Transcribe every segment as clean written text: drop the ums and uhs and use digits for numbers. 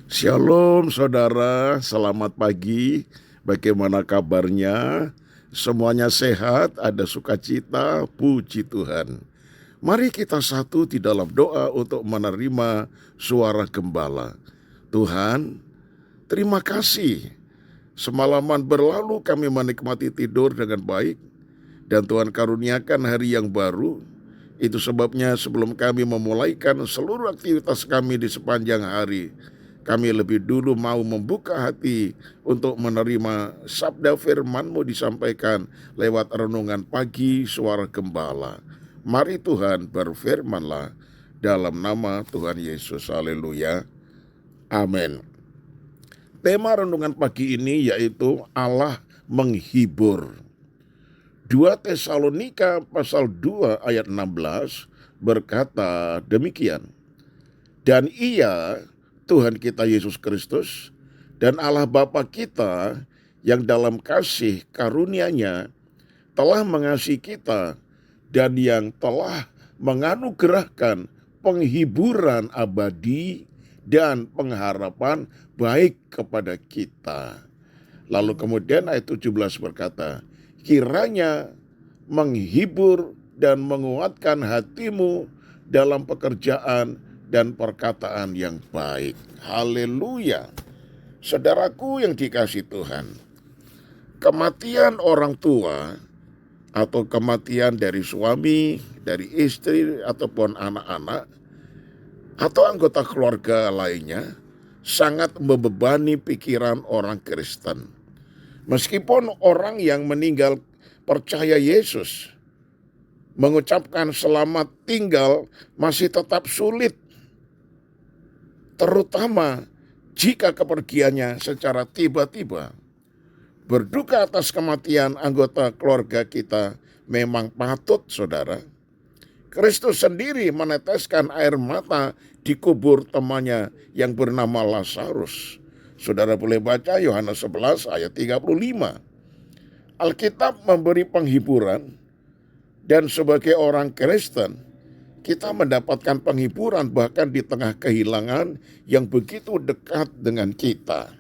Shalom saudara, selamat pagi. Bagaimana kabarnya? Semuanya sehat, ada sukacita, puji Tuhan. Mari kita satu di dalam doa untuk menerima suara gembala. Tuhan, terima kasih. Semalaman berlalu kami menikmati tidur dengan baik, dan Tuhan karuniakan hari yang baru. Itu sebabnya sebelum kami memulaikan seluruh aktivitas kami di sepanjang hari, kami lebih dulu mau membuka hati untuk menerima sabda firman-Mu disampaikan lewat renungan pagi suara gembala. Mari Tuhan berfirman-Lah dalam nama Tuhan Yesus. Haleluya. Amin. Tema renungan pagi ini yaitu Allah menghibur. 2 Tesalonika pasal 2 ayat 16 berkata demikian. Dan Ia, Tuhan kita Yesus Kristus, dan Allah Bapa kita yang dalam kasih karunia-Nya telah mengasihi kita dan yang telah menganugerahkan penghiburan abadi dan pengharapan baik kepada kita. Lalu kemudian ayat 17 berkata, kiranya menghibur dan menguatkan hatimu dalam pekerjaan dan perkataan yang baik. Haleluya. Saudaraku yang dikasihi Tuhan, kematian orang tua atau kematian dari suami, dari istri, ataupun anak-anak, atau anggota keluarga lainnya, sangat membebani pikiran orang Kristen. Meskipun orang yang meninggal percaya Yesus, mengucapkan selamat tinggal masih tetap sulit, terutama jika kepergiannya secara tiba-tiba. Berduka atas kematian anggota keluarga kita memang patut, saudara. Kristus sendiri meneteskan air mata di kubur temannya yang bernama Lazarus. Saudara boleh baca Yohanes 11 ayat 35. Alkitab memberi penghiburan, dan sebagai orang Kristen, kita mendapatkan penghiburan bahkan di tengah kehilangan yang begitu dekat dengan kita.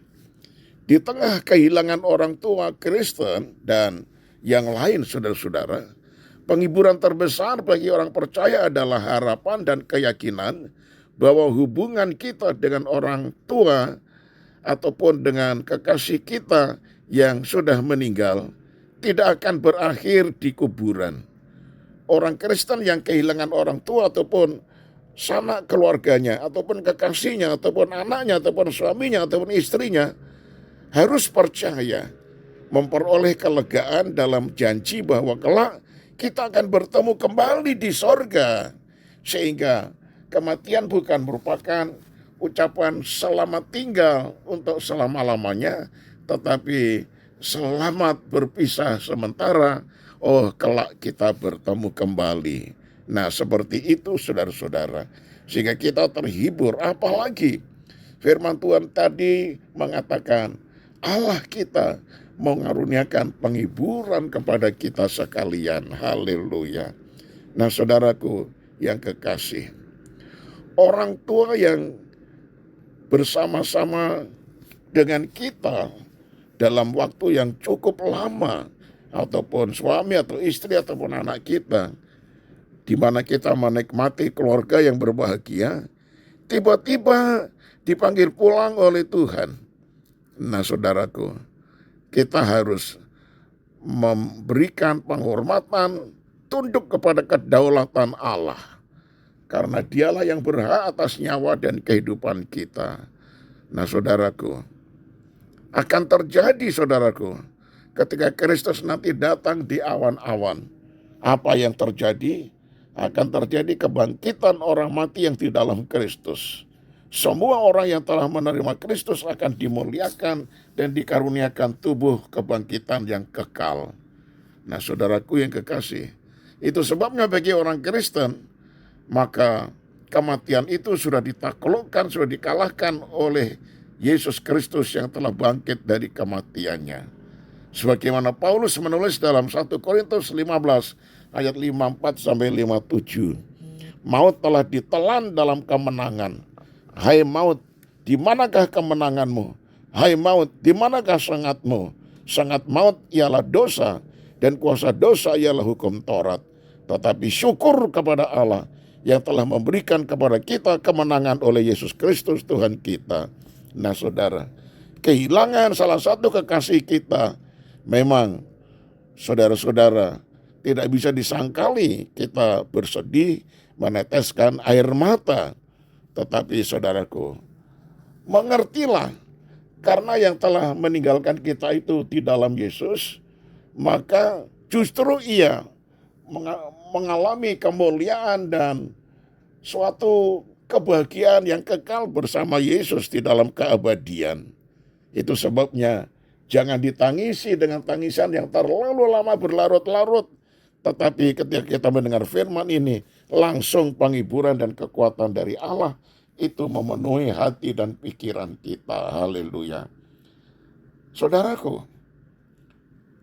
Di tengah kehilangan orang tua Kristen dan yang lain, saudara-saudara, penghiburan terbesar bagi orang percaya adalah harapan dan keyakinan bahwa hubungan kita dengan orang tua ataupun dengan kekasih kita yang sudah meninggal tidak akan berakhir di kuburan. Orang Kristen yang kehilangan orang tua ataupun sanak keluarganya ataupun kekasihnya ataupun anaknya ataupun suaminya ataupun istrinya harus percaya, memperoleh kelegaan dalam janji bahwa kelak kita akan bertemu kembali di sorga. Sehingga kematian bukan merupakan ucapan selamat tinggal untuk selama-lamanya, tetapi selamat berpisah sementara, kelak kita bertemu kembali. Nah, seperti itu saudara-saudara, sehingga kita terhibur. Apalagi firman Tuhan tadi mengatakan Allah kita mengaruniakan penghiburan kepada kita sekalian. Haleluya. Nah, saudaraku yang kekasih, orang tua yang bersama-sama dengan kita dalam waktu yang cukup lama, ataupun suami atau istri ataupun anak kita, di mana kita menikmati keluarga yang berbahagia, tiba-tiba dipanggil pulang oleh Tuhan. Nah, saudaraku, kita harus memberikan penghormatan, tunduk kepada kedaulatan Allah, karena Dialah yang berhak atas nyawa dan kehidupan kita. Nah, saudaraku, akan terjadi, saudaraku, ketika Kristus nanti datang di awan-awan, apa yang terjadi? Akan terjadi kebangkitan orang mati yang di dalam Kristus. Semua orang yang telah menerima Kristus akan dimuliakan dan dikaruniakan tubuh kebangkitan yang kekal. Nah, saudaraku yang kekasih, itu sebabnya bagi orang Kristen, maka kematian itu sudah ditaklukkan, sudah dikalahkan oleh Yesus Kristus yang telah bangkit dari kematiannya. Sebagaimana Paulus menulis dalam 1 Korintus 15 ayat 54 sampai 57. Maut telah ditelan dalam kemenangan. Hai maut, di manakah kemenanganmu? Hai maut, di manakah sengatmu? Sengat maut ialah dosa, dan kuasa dosa ialah hukum Taurat. Tetapi syukur kepada Allah yang telah memberikan kepada kita kemenangan oleh Yesus Kristus Tuhan kita. Nah saudara, kehilangan salah satu kekasih kita memang, saudara-saudara, tidak bisa disangkali kita bersedih, meneteskan air mata. Tetapi saudaraku, mengertilah, karena yang telah meninggalkan kita itu di dalam Yesus, maka justru ia mengalami kemuliaan dan suatu kebahagiaan yang kekal bersama Yesus di dalam keabadian. Itu sebabnya jangan ditangisi dengan tangisan yang terlalu lama berlarut-larut. Tetapi ketika kita mendengar firman ini, langsung penghiburan dan kekuatan dari Allah itu memenuhi hati dan pikiran kita. Haleluya. Saudaraku,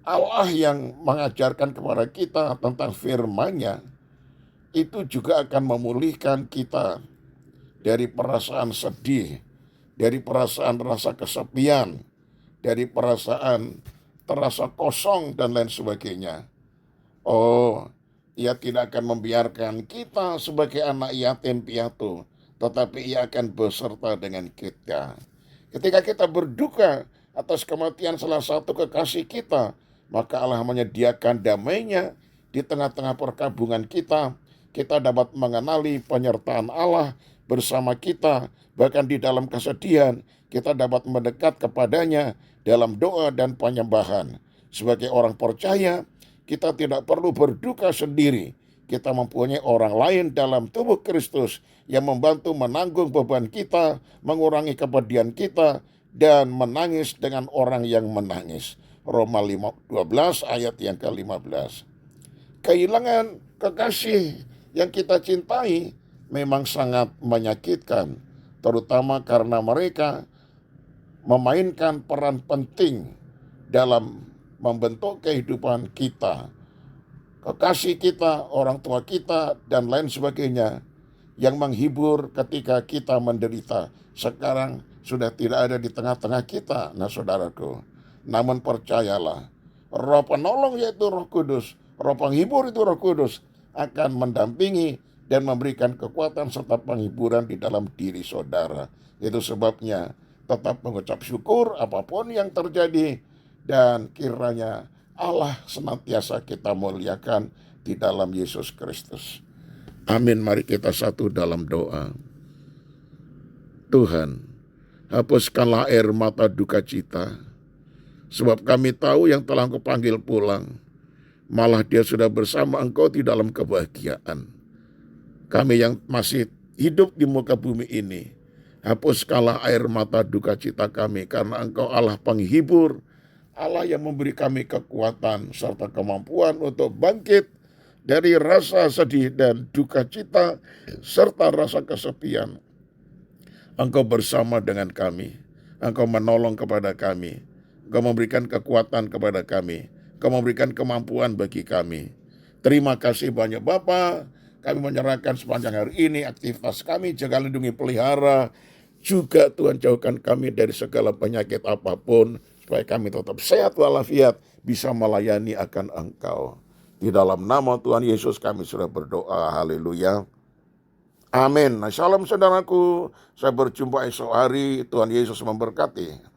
Allah yang mengajarkan kepada kita tentang firman-Nya itu juga akan memulihkan kita dari perasaan sedih, dari perasaan rasa kesepian, dari perasaan terasa kosong dan lain sebagainya. Oh, ia tidak akan membiarkan kita sebagai anak yatim piatu, tetapi ia akan beserta dengan kita. Ketika kita berduka atas kematian salah satu kekasih kita, maka Allah menyediakan damai-Nya di tengah-tengah perkabungan kita. Kita dapat mengenali penyertaan Allah bersama kita, bahkan di dalam kesedihan kita dapat mendekat kepadanya dalam doa dan penyembahan. Sebagai orang percaya, kita tidak perlu berduka sendiri. Kita mempunyai orang lain dalam tubuh Kristus yang membantu menanggung beban kita, mengurangi kepedihan kita, dan menangis dengan orang yang menangis. Roma 12 ayat yang ke-15. Kehilangan kekasih yang kita cintai memang sangat menyakitkan, terutama karena mereka memainkan peran penting dalam membentuk kehidupan kita. Kekasih kita, orang tua kita, dan lain sebagainya yang menghibur ketika kita menderita, sekarang sudah tidak ada di tengah-tengah kita. Nah saudaraku, namun percayalah, Roh penolong yaitu Roh Kudus, Roh penghibur itu Roh Kudus, akan mendampingi dan memberikan kekuatan serta penghiburan di dalam diri saudara. Itu sebabnya tetap mengucap syukur apapun yang terjadi, dan kiranya Allah senantiasa kita muliakan di dalam Yesus Kristus. Amin. Mari kita satu dalam doa. Tuhan, hapuskanlah air mata duka cita, sebab kami tahu yang telah Engkau panggil pulang, malah dia sudah bersama Engkau di dalam kebahagiaan. Kami yang masih hidup di muka bumi ini, hapuskanlah air mata duka cita kami, karena Engkau Allah penghibur, Allah yang memberi kami kekuatan serta kemampuan untuk bangkit dari rasa sedih dan duka cita serta rasa kesepian. Engkau bersama dengan kami, Engkau menolong kepada kami, Engkau memberikan kekuatan kepada kami, Engkau memberikan kemampuan bagi kami. Terima kasih banyak Bapa. Kami menyerahkan sepanjang hari ini aktivitas kami, jaga lindungi pelihara. Juga Tuhan jauhkan kami dari segala penyakit apapun, supaya kami tetap sehat walafiat, bisa melayani akan Engkau. Di dalam nama Tuhan Yesus kami sudah berdoa. Haleluya. Amin. Nah, shalom saudaraku. Saya berjumpa esok hari. Tuhan Yesus memberkati.